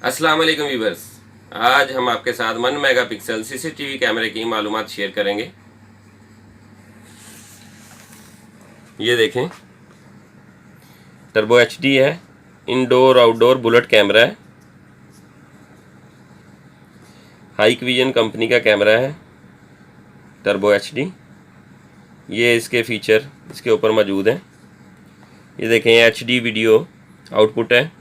अस्सलाम वालेकुम व्यूवर्स। आज हम आपके साथ 1 मेगापिक्सल सीसीटीवी कैमरे की मालूमात शेयर करेंगे। ये देखें, टर्बो एचडी है, इंडोर आउटडोर बुलेट कैमरा है, हाइकविजन कंपनी का कैमरा है, टर्बो एचडी। ये इसके फीचर इसके ऊपर मौजूद हैं। ये देखें, एचडी वीडियो आउटपुट है,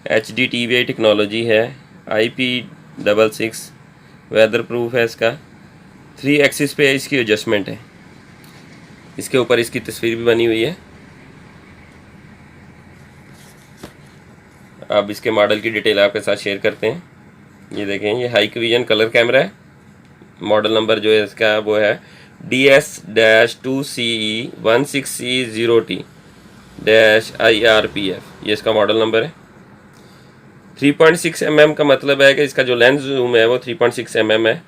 एचडी टीवीआई टेक्नोलॉजी है, IP66 वेदर प्रूफ है। इसका 3 एक्सिस पे इसकी एडजस्टमेंट है। इसके ऊपर इसकी तस्वीर भी बनी हुई है। अब इसके मॉडल की डिटेल आपके साथ शेयर करते हैं। ये देखें, ये हाइकविजन कलर कैमरा है। मॉडल नंबर जो है इसका वो है DS-2CE16C0T-IRPF। ये इसका मॉडल नंबर है। 3.6 mm का मतलब है कि इसका जो लेंस जूम है वो 3.6 mm है।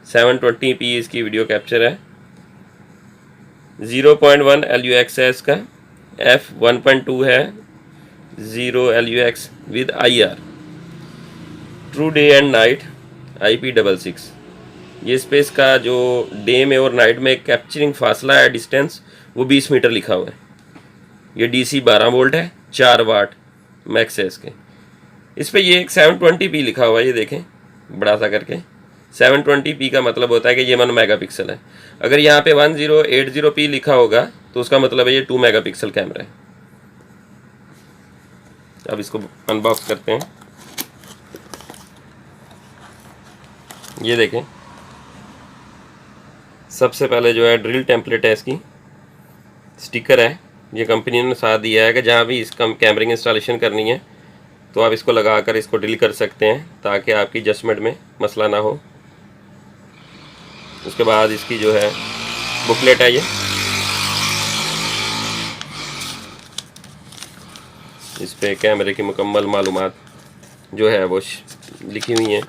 720p इसकी वीडियो कैप्चर है। 0.1 LUX है इसका। f1.2 है। 0 LUX with IR। True day and night IP66। ये स्पेस का जो डे में और नाइट में कैप्चरिंग फासला है, डिस्टेंस, वो 20 मीटर लिखा हुआ है। ये DC 12 वोल्ट है, 4 वाट मैक्स है इसके। इस पर ये एक 720p लिखा हुआ है। ये देखें बड़ा सा करके। 720p का मतलब होता है कि ये 1 मेगापिक्सल है। अगर यहाँ पे 1080p लिखा होगा तो उसका मतलब है ये 2 मेगापिक्सल कैमरा है। अब इसको अनबॉक्स करते हैं। ये देखें, सबसे पहले जो है ड्रिल टेम्पलेट है, इसकी स्टिकर है। ये कंपनी ने साथ दिया है कि जहाँ भी इस कैमरे की इंस्टॉलेशन करनी है तो आप इसको लगाकर इसको ड्रिल कर सकते हैं ताकि आपकी एडजस्टमेंट में मसला ना हो। उसके बाद इसकी जो है बुकलेट है, ये इस पे कैमरे की मुकम्मल मालूमात जो है वो लिखी हुई हैं।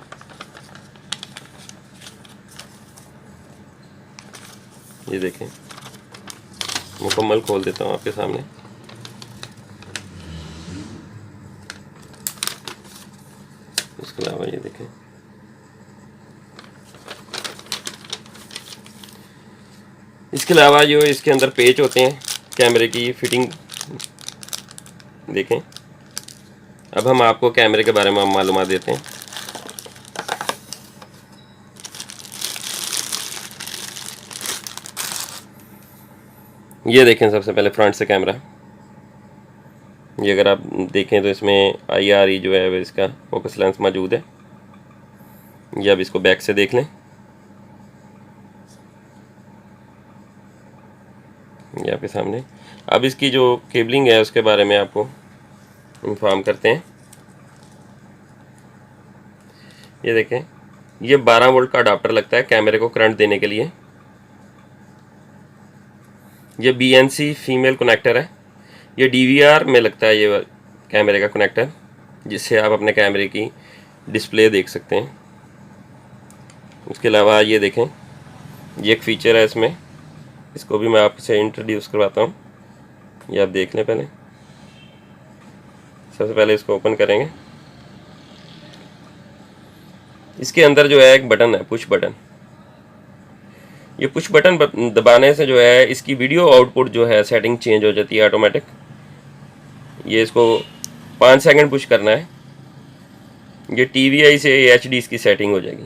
ये देखें, मुकम्मल खोल देता हूँ आपके सामने। इसके अलावा ये देखें, इसके अलावा जो इसके अंदर पेच होते हैं कैमरे की फिटिंग देखें। अब हम आपको कैमरे के बारे में मालूमात देते हैं। ये देखें, सबसे पहले फ्रंट से कैमरा। ये अगर आप देखें तो इसमें IRE जो है इसका फोकस लेंस मौजूद है। ये अब इसको बैक से देख लें। ये आपके सामने। अब इसकी जो केबलिंग है उसके बारे में आपको इन्फॉर्म करते हैं। ये देखें, ये 12 वोल्ट का अडाप्टर लगता है कैमरे को करंट देने के लिए। ये BNC फीमेल कनेक्टर है। ये DVR में लगता है ये कैमरे का कनेक्टर, जिससे आप अपने कैमरे की डिस्प्ले देख सकते हैं। उसके अलावा ये देखें, ये एक फ़ीचर है इसमें, इसको भी मैं आपसे इंट्रोड्यूस करवाता हूँ। ये आप देख लें। पहले सबसे पहले इसको ओपन करेंगे। इसके अंदर जो है एक बटन है, पुश बटन। ये पुश बटन दबाने से जो है इसकी वीडियो आउटपुट जो है सेटिंग चेंज हो जाती है ऑटोमेटिक। ये इसको 5 सेकंड पुश करना है। ये TVI से HD इसकी सेटिंग हो जाएगी।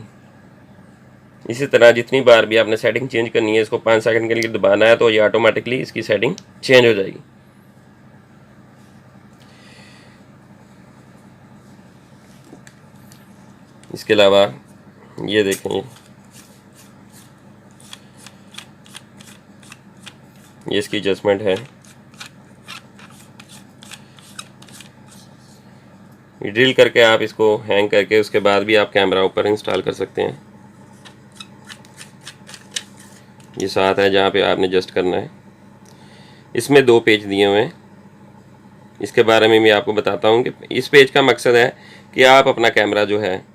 इसी तरह जितनी बार भी आपने सेटिंग चेंज करनी है, इसको 5 सेकंड के लिए दबाना है तो ये ऑटोमेटिकली इसकी सेटिंग चेंज हो जाएगी। इसके अलावा ये देखें, ये इसकी एडजस्टमेंट है। ड्रिल करके आप इसको हैंग करके उसके बाद भी आप कैमरा ऊपर इंस्टॉल कर सकते हैं। ये साथ है जहाँ पे आपने एडजस्ट करना है। इसमें 2 पेज दिए हुए हैं। इसके बारे में भी आपको बताता हूँ कि इस पेज का मकसद है कि आप अपना कैमरा जो है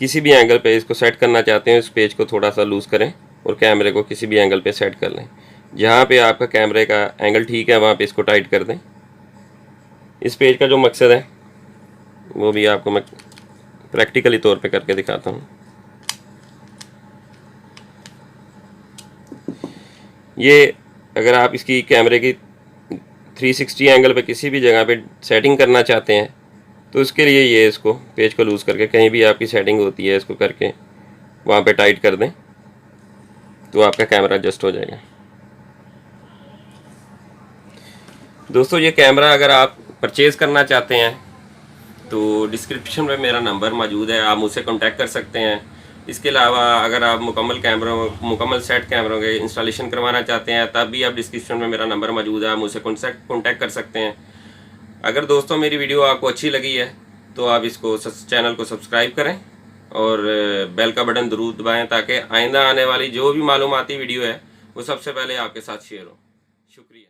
किसी भी एंगल पे इसको सेट करना चाहते हैं, इस पेज को थोड़ा सा लूज़ करें और कैमरे को किसी भी एंगल पे सेट कर लें। जहाँ पे आपका कैमरे का एंगल ठीक है वहाँ पे इसको टाइट कर दें। इस पेज का जो मकसद है वो भी आपको मैं प्रैक्टिकली तौर पे करके दिखाता हूँ। ये अगर आप इसकी कैमरे की 360 एंगल पे किसी भी जगह पे सेटिंग करना चाहते हैं तो उसके लिए ये इसको पेज को लूज़ करके कहीं भी आपकी सेटिंग होती है इसको करके वहाँ पे टाइट कर दें तो आपका कैमरा एडजस्ट हो जाएगा। दोस्तों ये कैमरा अगर आप परचेज़ करना चाहते हैं तो डिस्क्रिप्शन में मेरा नंबर मौजूद है, आप मुझसे कांटेक्ट कर सकते हैं। इसके अलावा अगर आप मुकम्मल सेट कैमरों के इंस्टॉलेशन करवाना चाहते हैं तब भी आप डिस्क्रिप्शन में मेरा नंबर मौजूद है, आप मुझसे कांटेक्ट कर सकते हैं। अगर दोस्तों मेरी वीडियो आपको अच्छी लगी है तो आप इसको चैनल को सब्सक्राइब करें और बेल का बटन ज़रूर दबाएं ताकि आइंदा आने वाली जो भी मालूमाती वीडियो है वो सबसे पहले आपके साथ शेयर हो। शुक्रिया।